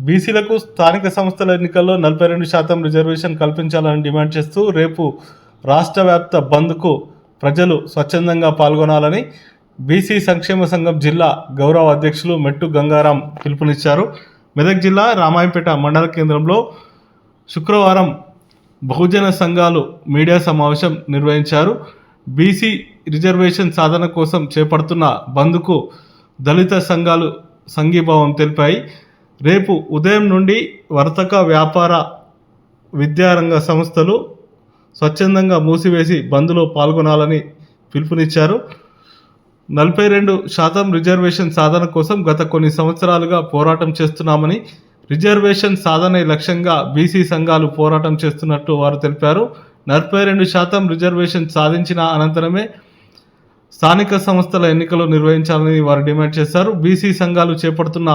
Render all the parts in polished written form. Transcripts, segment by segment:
బీసీలకు స్థానిక సంస్థల ఎన్నికల్లో 42% రిజర్వేషన్ కల్పించాలని డిమాండ్ చేస్తూ రేపు రాష్ట్ర వ్యాప్త బంద్కు ప్రజలు స్వచ్ఛందంగా పాల్గొనాలని బీసీ సంక్షేమ సంఘం జిల్లా గౌరవ అధ్యక్షులు మెట్టు గంగారాం పిలుపునిచ్చారు. మెదక్ జిల్లా రామాయంపేట మండల కేంద్రంలో శుక్రవారం బహుజన సంఘాలు మీడియా సమావేశం నిర్వహించారు. బీసీ రిజర్వేషన్ సాధన కోసం చేపడుతున్న బంద్కు దళిత సంఘాలు సంఘీభావం తెలిపాయి. రేపు ఉదయం నుండి వర్తక వ్యాపార విద్యారంగ సంస్థలు స్వచ్ఛందంగా మూసివేసి బంద్లో పాల్గొనాలని పిలుపునిచ్చారు. 42% రిజర్వేషన్ సాధన కోసం గత కొన్ని సంవత్సరాలుగా పోరాటం చేస్తున్నామని, రిజర్వేషన్ సాధనే లక్ష్యంగా బీసీ సంఘాలు పోరాటం చేస్తున్నట్టు వారు తెలిపారు. 42% రిజర్వేషన్ సాధించిన అనంతరమే స్థానిక సంస్థల ఎన్నికలు నిర్వహించాలని వారు డిమాండ్ చేశారు. బీసీ సంఘాలు చేపడుతున్న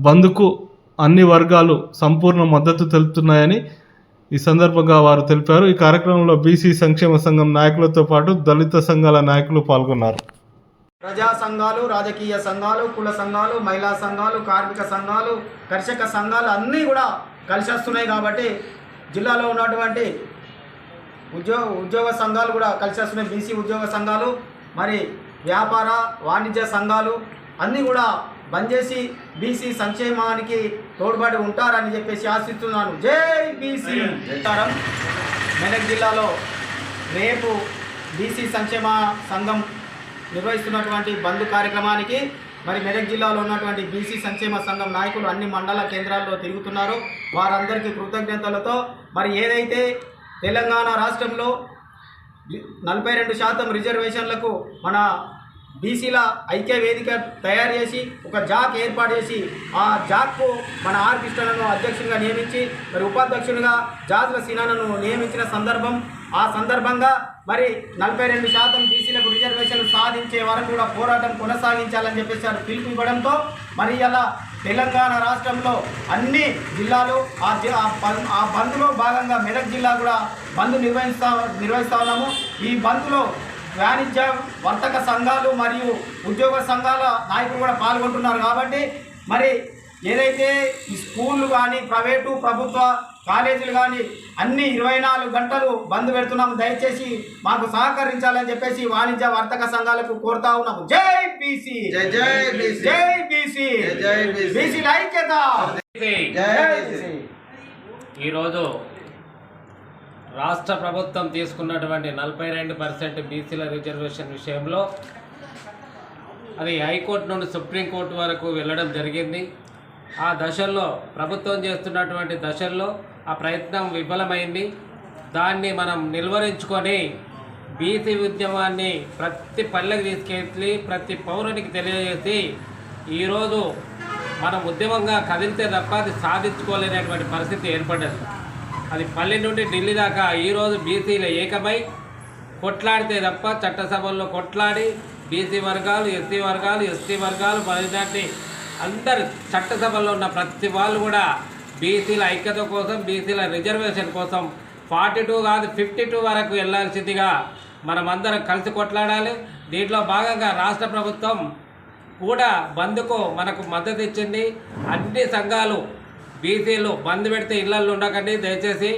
బంద్కు అన్ని వర్గాలు సంపూర్ణ మద్దతు తెలుపుతున్నాయని ఈ సందర్భంగా వారు తెలిపారు. ఈ కార్యక్రమంలో బీసీ సంక్షేమ సంఘం నాయకులతో పాటు దళిత సంఘాల నాయకులు పాల్గొన్నారు. ప్రజా సంఘాలు, రాజకీయ సంఘాలు, కుల సంఘాలు, మహిళా సంఘాలు, కార్మిక సంఘాలు, కర్షక సంఘాలు అన్నీ కూడా కలిసి వస్తున్నాయి. కాబట్టి జిల్లాలో ఉన్నటువంటి ఉద్యోగ సంఘాలు కూడా కలిసి వస్తున్నాయి. బీసీ ఉద్యోగ సంఘాలు, మరి వ్యాపార వాణిజ్య సంఘాలు అన్నీ కూడా బంద్ చేసి బీసీ సంక్షేమానికి తోడ్పడి ఉంటారని చెప్పేసి ఆశిస్తున్నాను. జై బీసీ. మెదక్ జిల్లాలో రేపు బీసీ సంక్షేమ సంఘం నిర్వహిస్తున్నటువంటి బంద్ కార్యక్రమానికి మరి మెదక్ జిల్లాలో ఉన్నటువంటి బీసీ సంక్షేమ సంఘం నాయకులు అన్ని మండల కేంద్రాల్లో తిరుగుతున్నారు. వారందరికీ కృతజ్ఞతలతో మరి ఏదైతే తెలంగాణ రాష్ట్రంలో 42% రిజర్వేషన్లకు మన బీసీల ఐక్య వేదిక తయారు చేసి ఒక జాక్ ఏర్పాటు చేసి ఆ జాక్కు మన ఆర్ కృష్ణను అధ్యక్షునిగా నియమించి మరి ఉపాధ్యక్షునిగా జాతుల సినాను నియమించిన ఆ సందర్భంగా మరి 42% బీసీలకు రిజర్వేషన్ సాధించే వరకు కూడా పోరాటం కొనసాగించాలని చెప్పేసి పిలుపు ఇవ్వడంతో మరి ఇలా తెలంగాణ రాష్ట్రంలో అన్ని జిల్లాలు ఆ బంద్లో భాగంగా మెదక్ జిల్లా కూడా బంద్ నిర్వహిస్తా ఉన్నాము. ఈ బంద్లో వాణిజ్య వర్తక సంఘాలు మరియు ఉద్యోగ సంఘాల నాయకులు కూడా పాల్గొంటున్నారు. కాబట్టి మరి ఏదైతే ఈ స్కూళ్ళు కానీ ప్రైవేటు ప్రభుత్వ కాలేజీలు కానీ అన్ని 24 గంటలు బంద్ పెడుతున్నాము. దయచేసి మాకు సహకరించాలని చెప్పేసి వాణిజ్య వర్తక సంఘాలకు కోరుతా ఉన్నాము. జై బీసీ, జై బీసీ, బీసీ ఐక్యత. ఈరోజు రాష్ట్ర ప్రభుత్వం తీసుకున్నటువంటి 42% బీసీల రిజర్వేషన్ విషయంలో అది హైకోర్టు నుండి సుప్రీంకోర్టు వరకు వెళ్ళడం జరిగింది. ఆ దశల్లో ప్రభుత్వం చేస్తున్నటువంటి దశల్లో ఆ ప్రయత్నం విఫలమైంది. దాన్ని మనం నిలువరించుకొని బీసీ ఉద్యమాన్ని ప్రతి పల్లెకి తీసుకెళ్ళి ప్రతి పౌరునికి తెలియజేసి ఈరోజు మనం ఉద్యమంగా కదిలితే తప్ప అది సాధించుకోలేనటువంటి పరిస్థితి ఏర్పడ్డది. అది పల్లె నుండి ఢిల్లీ దాకా ఈరోజు బీసీలు ఏకమై కొట్లాడితే తప్ప చట్టసభల్లో కొట్లాడి బీసీ వర్గాలు, ఎస్సీ వర్గాలు, ఎస్టీ వర్గాలు, మైనారిటీ అందరు చట్టసభల్లో ఉన్న ప్రతి వాళ్ళు కూడా బీసీల ఐక్యత కోసం, బీసీల రిజర్వేషన్ కోసం 42 కాదు 52 వరకు వెళ్లాల్సిందిగా మనమందరం కలిసి కొట్లాడాలి. దీంట్లో భాగంగా రాష్ట్ర ప్రభుత్వం కూడా బంద్కు మనకు మద్దతు ఇచ్చింది. అన్ని సంఘాలు బీసీలు బంద్ పెడితే ఇళ్లలో ఉండకండి, దయచేసి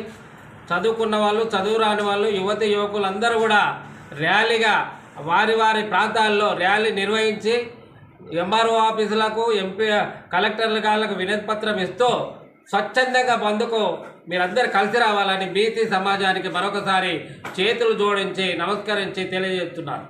చదువుకున్న వాళ్ళు, చదువు రాని వాళ్ళు, యువతి యువకులు అందరూ కూడా ర్యాలీగా వారి వారి ప్రాంతాల్లో ర్యాలీ నిర్వహించి ఎంఆర్ఓ ఆఫీసులకు, ఎంపీ కలెక్టర్లకు వినతి పత్రం ఇస్తూ స్వచ్ఛందంగా బంద్కు మీరందరూ కలిసి రావాలని బీసీ సమాజానికి మరొకసారి చేతులు జోడించి నమస్కరించి తెలియజేస్తున్నారు.